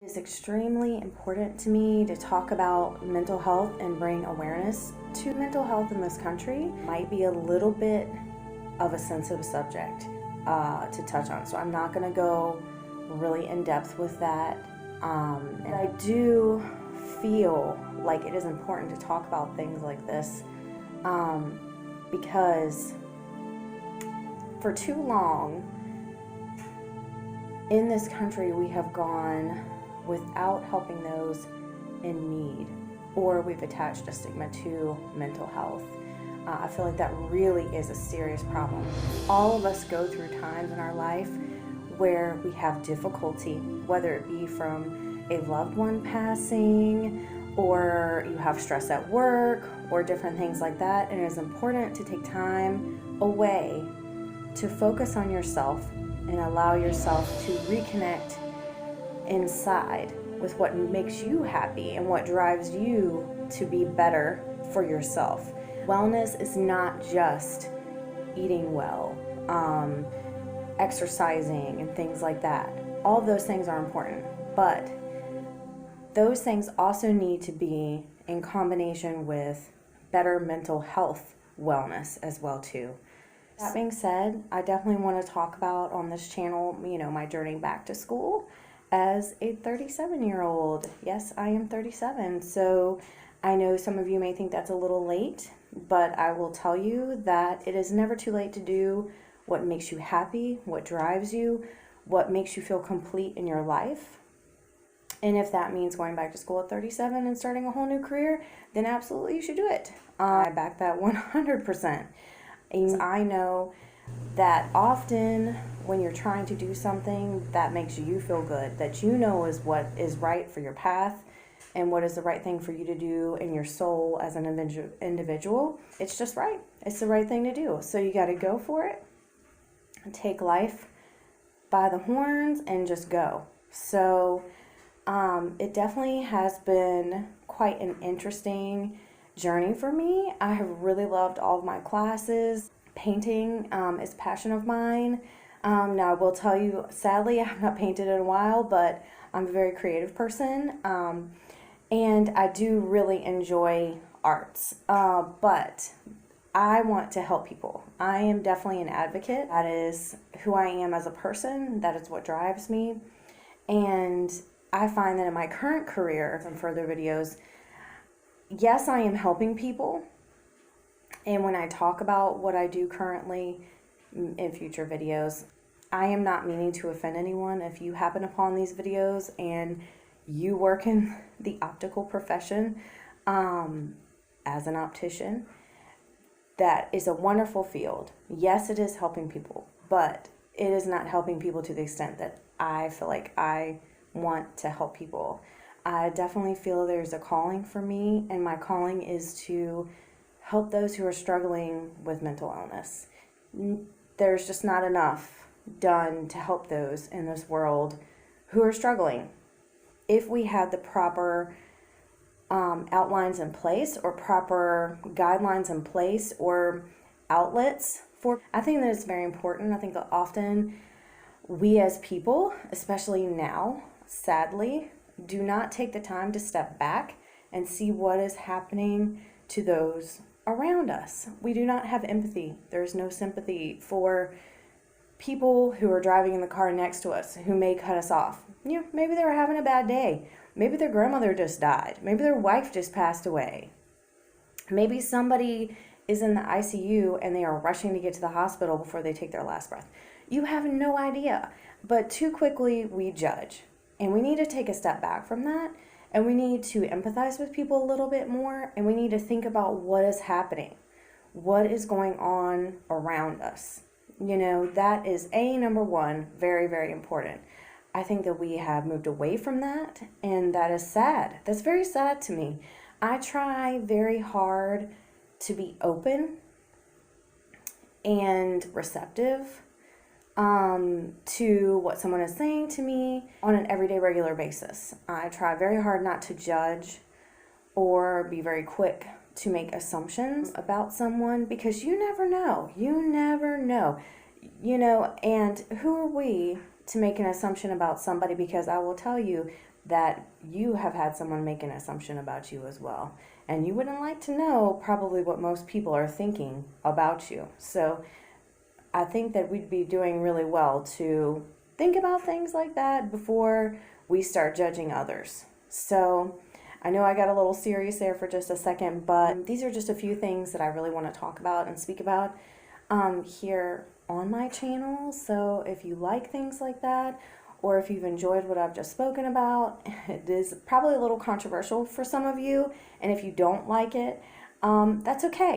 It's extremely important to me to talk about mental health and bring awareness to mental health in this country. Might be a little bit of a sensitive subject to touch on, so I'm not going to go really in depth with that. And I do feel like it is important to talk about things like this because for too long in this country we have gone without helping those in need, or we've attached a stigma to mental health. I feel like that really is a serious problem. All of us go through times in our life where we have difficulty, whether it be from a loved one passing, or you have stress at work, or different things like that. And it is important to take time away to focus on yourself and allow yourself to reconnect inside with what makes you happy and what drives you to be better for yourself. Wellness is not just eating well, exercising and things like that. All of those things are important, but those things also need to be in combination with better mental health wellness as well too. That being said, I definitely want to talk about on this channel, my journey back to school as a 37-year-old. Yes, I am 37, so I know some of you may think that's a little late, but I will tell you that it is never too late to do what makes you happy, what drives you, what makes you feel complete in your life. And if that means going back to school at 37 and starting a whole new career, then absolutely you should do it. I back that 100%. And I know that often when you're trying to do something that makes you feel good, that you know is what is right for your path and what is the right thing for you to do in your soul as an individual, it's just right. It's the right thing to do. So you got to go for it and take life by the horns and just go. So it definitely has been quite an interesting journey for me. I have really loved all of my classes. Painting is a passion of mine. Now I will tell you, sadly, I have not painted in a while, but I'm a very creative person. And I do really enjoy arts. But I want to help people. I am definitely an advocate. That is who I am as a person. That is what drives me. And I find that in my current career and further videos, yes, I am helping people. And when I talk about what I do currently in future videos, I am not meaning to offend anyone. If you happen upon these videos and you work in the optical profession as an optician, that is a wonderful field. Yes, it is helping people, but it is not helping people to the extent that I feel like I want to help people. I definitely feel there's a calling for me, and my calling is to help those who are struggling with mental illness. There's just not enough done to help those in this world who are struggling. If we had the proper outlines in place, or proper guidelines in place, or outlets for, I think that it's very important. I think that often we as people, especially now, sadly, do not take the time to step back and see what is happening to those around us. We do not have empathy. There's no sympathy for people who are driving in the car next to us who may cut us off. Maybe they're having a bad day. Maybe their grandmother just died. Maybe their wife just passed away. Maybe somebody is in the ICU and they are rushing to get to the hospital before they take their last breath. You have no idea. But too quickly we judge. And we need to take a step back from that. And we need to empathize with people a little bit more. And we need to think about what is happening. What is going on around us. That is number one, very, very important. I think that we have moved away from that, and that is sad. That's very sad to me. I try very hard to be open and receptive to what someone is saying to me on an everyday, regular basis. I try very hard not to judge or be very quick to make assumptions about someone, because you never know. And who are we to make an assumption about somebody? Because I will tell you, that you have had someone make an assumption about you as well. And you wouldn't like to know probably what most people are thinking about you. So I think that we'd be doing really well to think about things like that before we start judging others. So I know I got a little serious there for just a second, but these are just a few things that I really want to talk about and speak about here on my channel. So if you like things like that, or if you've enjoyed what I've just spoken about, it is probably a little controversial for some of you, and if you don't like it, that's okay.